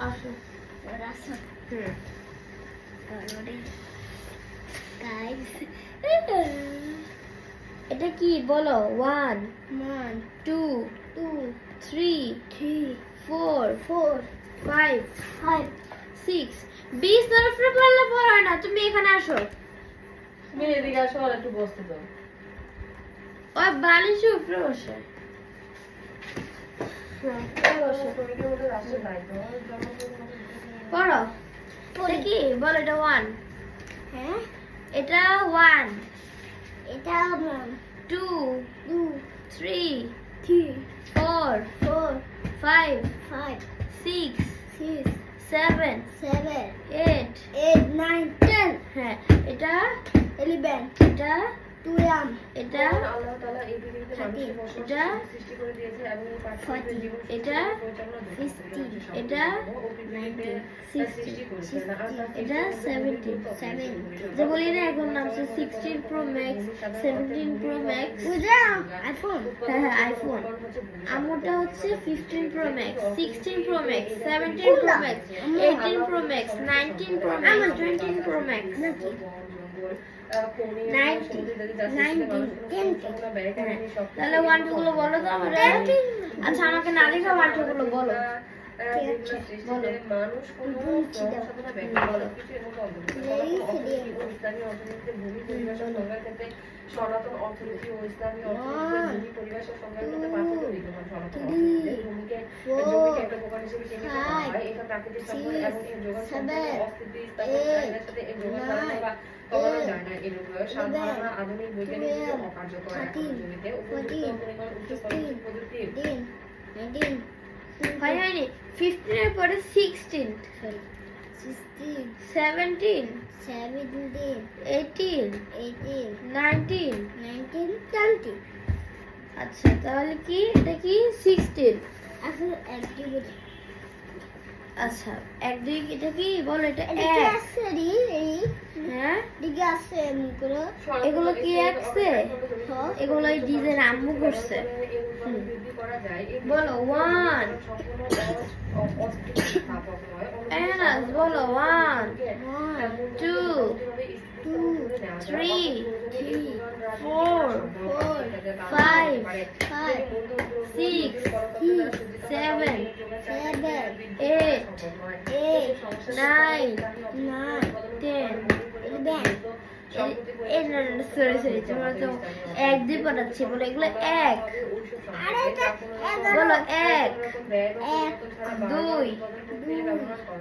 আসো এটা কি বলো? 1 2 3 4 5 6 20 এর উপরে বললে পড়া না। তুমি এখানে আসো। তুমি এদিকে আসো, আর একটু বসতে দাও। ওই বালিশের উপরে বসে। পড়ো। এটা কি বল? এটা 1। হ্যাঁ, এটা 1 এটা 2 3 4 5 6 7 8 10 হ্যাঁ, এটা 11 এটা 12 এটা আল্লাহ তাআলা এই পৃথিবীতে মানুষকে বসবাস এটা সৃষ্টি করে দিয়েছে এবং এই পার্থিব জীবন এটা এটা এটা 17 যে বলি না এখন নামছে 16 প্রো ম্যাক্স 17 প্রো ম্যাক্স বুঝা আইফোন। হ্যাঁ আইফোন। আমোটা হচ্ছে 15 pro max 16 pro max 17 pro max 18 pro max 19 pro max 20 pro max তাহলে 1 2 গুলো বলো তো আমারে। আচ্ছা আমাকে না লেখা 1 2 গুলো বলো। মানুষ কোনো সাধনা ব্যাখ্যা বলো কিছু এর মধ্যে ইসলামী অর্থনীতিতে ভূমি পরিভাষা সংজ্ঞার ক্ষেত্রে সনাতন অর্থনীতি ও ইসলামী অর্থনীতিতে ভূমি পরিভাষা সংজ্ঞার ক্ষেত্রে পার্থক্য বিদ্যমান। সনাতন অর্থনীতিতে জমিকে একটা প্রকার হিসেবে চিহ্নিত করা হয়। এটা প্রাকৃতিক সম্পদ এবং এর যোগান সম্পদের অস্তিত্ব স্থাপনের চাহিদার সাথে এর যোগান বাড়ানো বা কমানো যায় না। এর সাধারণ আধুনিক বৈজ্ঞানিক অকার্যকর। এখন জমিতে উপযুক্ত পরিমাণ উচ্চ ফলনশীল প্রযুক্তির হয়নি 15 এর পরে 16 17 18 19 20 আচ্ছা তাহলে কি এটা কি 16। এখন একটি বুঝি আচ্ছা 1 2 এটা কি বলো? এটা এদিকে 1 আছে রে এই হ্যাঁ দিকে আছে মুকুরো এগুলো কি আঁকছে? এগুলো এই ডিজাইন আম্মু করছে। বলো 1 এনাস বলো 1 2 3 4 5 6 7 8 9 10 সরি তোমরা তো 1 2 পড়াচ্ছি বলো এগুলো 1 বলো 1 2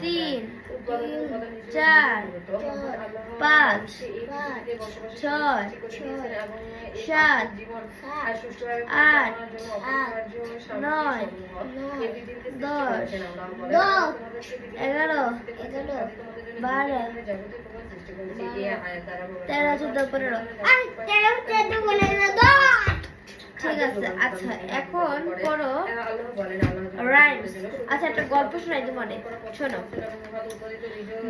3 4 5 6 7 8 9 10 11 12 13 14 15 ঠিক আছে। আচ্ছা এখন পড়ো রাইমস। আচ্ছা একটা গল্প শোনাই তোমাদের, শোনো।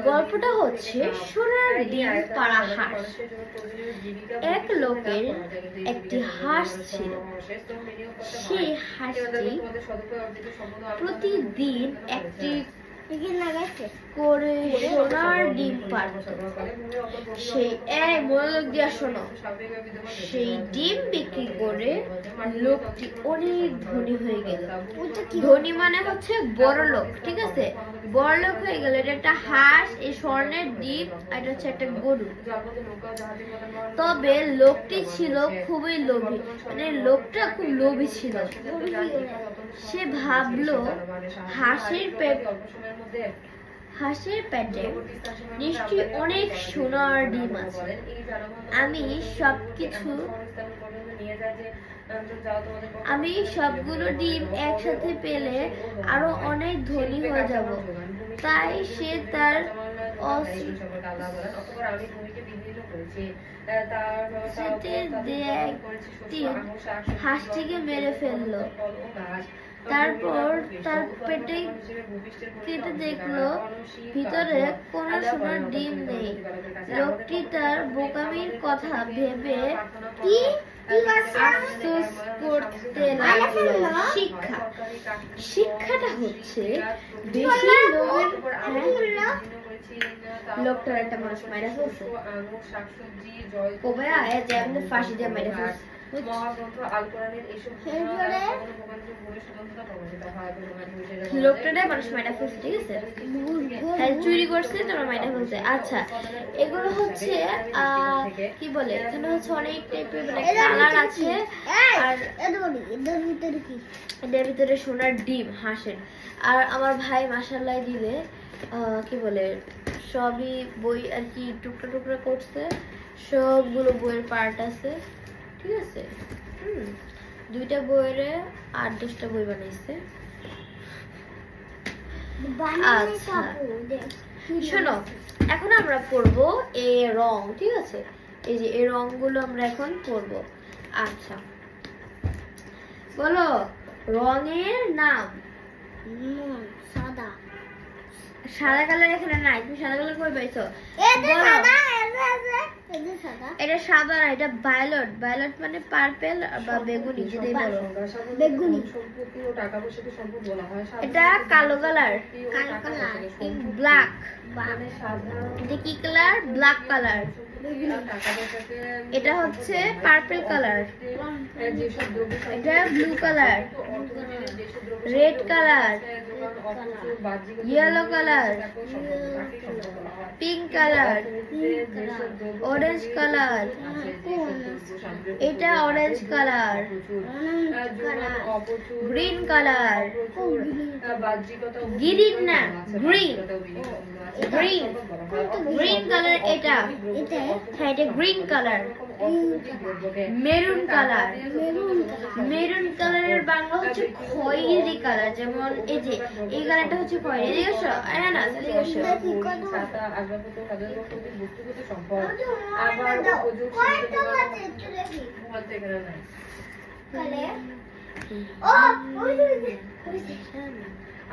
গল্পটা হচ্ছে সোনার ডিম পাড়া হাঁস। এক লোকের একটি হাঁস ছিল। সেই হাঁসটি প্রতিদিন একটি করে সোনার ডিম পাড়ত। সেই মনোযোগ দিয়া শোনো। সেই ডিম বিক্রি করে লোকটি অনেক ধনী হয়ে গেল। ধনী মানে হচ্ছে বড় লোক, ঠিক আছে? বড় লোক হয়ে গেল। এটা একটা হাঁস, এই স্বর্ণের ডিম, এটা হচ্ছে একটা গরু। তবে লোকটি ছিল খুবই লোভী, মানে লোকটা খুব লোভী ছিল। সে ভাবলো হাঁসের পেটে নিশ্চয়ই অনেক সোনার ডিম আছে। আমি সবগুলো ডিম একসাথে পেলে আরো অনেক ধনী হয়ে যাব। তাই সে তার হাঁসটিকে মেরে ফেললো। তারপর তার পেটে কেটে দেখলো ভিতরে কোনো সোনার ডিম নেই। লোকটি তার বোকামির কথা ভেবে আফসোস করতে লাগলো। শিক্ষাটা হচ্ছে বেশি লোভের তারপর আমি বিভিন্ন করেছি, তারপর লোকটার একটা মানুষ মাইরা ফেলছে। আঙুর, শাকসবজি, জয়তুন, কবে এ যে আপনি ফাঁসি দিয়ে মাইরা ফেলছে। মহাগ্রন্থ আল কোরআনের এসব এরপরে লোকটারে মানুষ মাইরা ফেলছে, ঠিক আছে? হ্যাঁ, চুরি করছে, তোমরা মাইরা ফেলছে। আচ্ছা, এগুলো হচ্ছে কি বলে, এখানে হচ্ছে অনেক টাইপের মানে কালার আছে। আর এদের ভিতরে কি? এটার ভিতরে সোনার ডিম, হাঁসের। আর আমার ভাই মাশাআল্লাহ দিলে কি বলে সবই বই আর কি টুকরা টুকরা করছে, সবগুলো বইয়ের পার্ট আছে, ঠিক আছে? দুইটা বইয়েরে 8-10টা বই বানাইছে। আচ্ছা, শোনো, এখন আমরা পড়ব এ রং, ঠিক আছে? এই যে এই রংগুলো আমরা এখন পড়ব। আচ্ছা, বলো রঙের নাম। সাদা। সাদা কালার এখানে নাই, তুমি সাদা কালার কই পাইছো? এদের বলো। সাদা, এদের সাদা। এটা সাদা না, এটা ভায়োলেট। ভায়োলেট মানে পার্পল বা বেগুনি, যেটাই বলো। বেগুনি। সম্পত্তি ও টাকা পয়সাকে সম্পদ বলা হয়। এটা কালো কালার, কালো কালার। ব্ল্যাক। মানে সাধারণ এটা কি কালার? Black colour. টাকা পয়সাকে এটা হচ্ছে পার্পল কালার। যেসব দ্রব্য এটা ব্লু কালার, অর্থনীতির যেসব দ্রব্য রেড কালার, যোগান, অপ্রচুর বাহ্যিক ইয়েলো কালার, তাকেও সম্পদ বলা হয়। পিঙ্ক কালার, যেসব দ্রব্য অরেঞ্জ কালার। আছে, যেসব দ্রব্য সামগ্রিক এটা অরেঞ্জ কালার, যোগান, অপ্রচুর গ্রিন কালার, অপ্রচুর বাহ্যিকতা ও গ্রিন না, গ্রিন, বিনিময় আছে, গ্রিন, গ্রিন কালার। এটা হ্যাঁ, এটা green colour. Maroon colour, maroon কালারের বাংলা হচ্ছে খয়েরি কালার। যেমন এই যে এই কালারটা হচ্ছে খয়েরি, দেখেছো? হ্যাঁ না, দেখেছো? ছাতা, আসবাবপত্র, কাগজপত্র, বস্তুগত সম্পদ। আবার উপযোগ সীমিত বলতে এখানে নাই।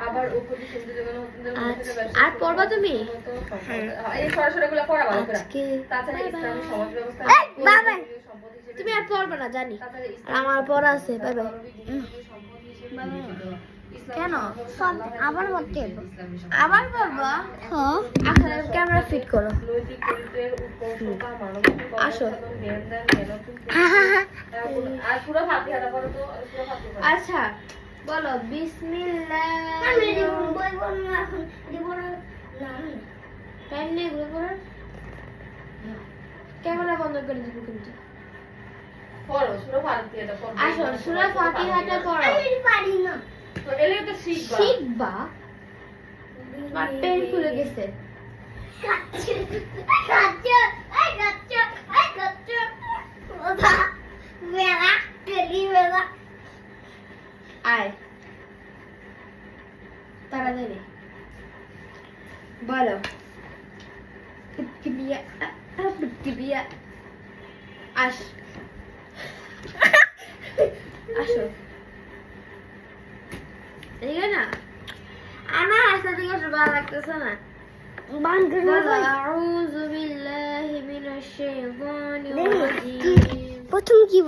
আবার উপযোগ সীমিত যোগান আর পড়বা তুমি? এই সরাসরিগুলো পড়া ভালো করে। আজকে তাছাড়া ইসলামী সমাজ ব্যবস্থা বাবা। সম্পদ হিসেবে তুমি আর পড়বা না জানি, তাছাড়া আর আমার পড়া আছে। Bye bye. কেন? আবার বলতে আবার পড়বা? হ্যাঁ। আচ্ছা, ক্যামেরা ফিট করো। নৈতিক চরিত্রের উৎকর্ষতা, মানবতার আসো। এবং জ্ঞান দান, জ্ঞানার্জন আর পুরো ফাতিহাটা পড়ো তো, পুরো ফাতিহা পড়ো। আচ্ছা, বলো বিসমিল্লাহ। আমি বই বলবো এখন, টাইম নেই এগুলো করার। ক্যামেরা বন্ধ করে দিব কিন্তু। পড়ো সূরা ফাতিহাটা পড়ো। আসো, সূরা ফাতিহাটা পড়ো। আমি পারি না। তো এলে তো শিখবা। শিখবা? তোমার পেন খুলে গেছে। কাচ্চা, কাচ্চা, কাচ্চা, কাচ্চা। বাবা, মেরা, তেরি মেরা। আয় তাড়াতাড়ি বলো। বিয়া বিয়া আসো এদিকে না, আমার আসতে দিকে ভালো লাগতেছে না। বলো আউযু বিল্লাহি মিনাশ শাইতানির রাজিম। প্রথম কি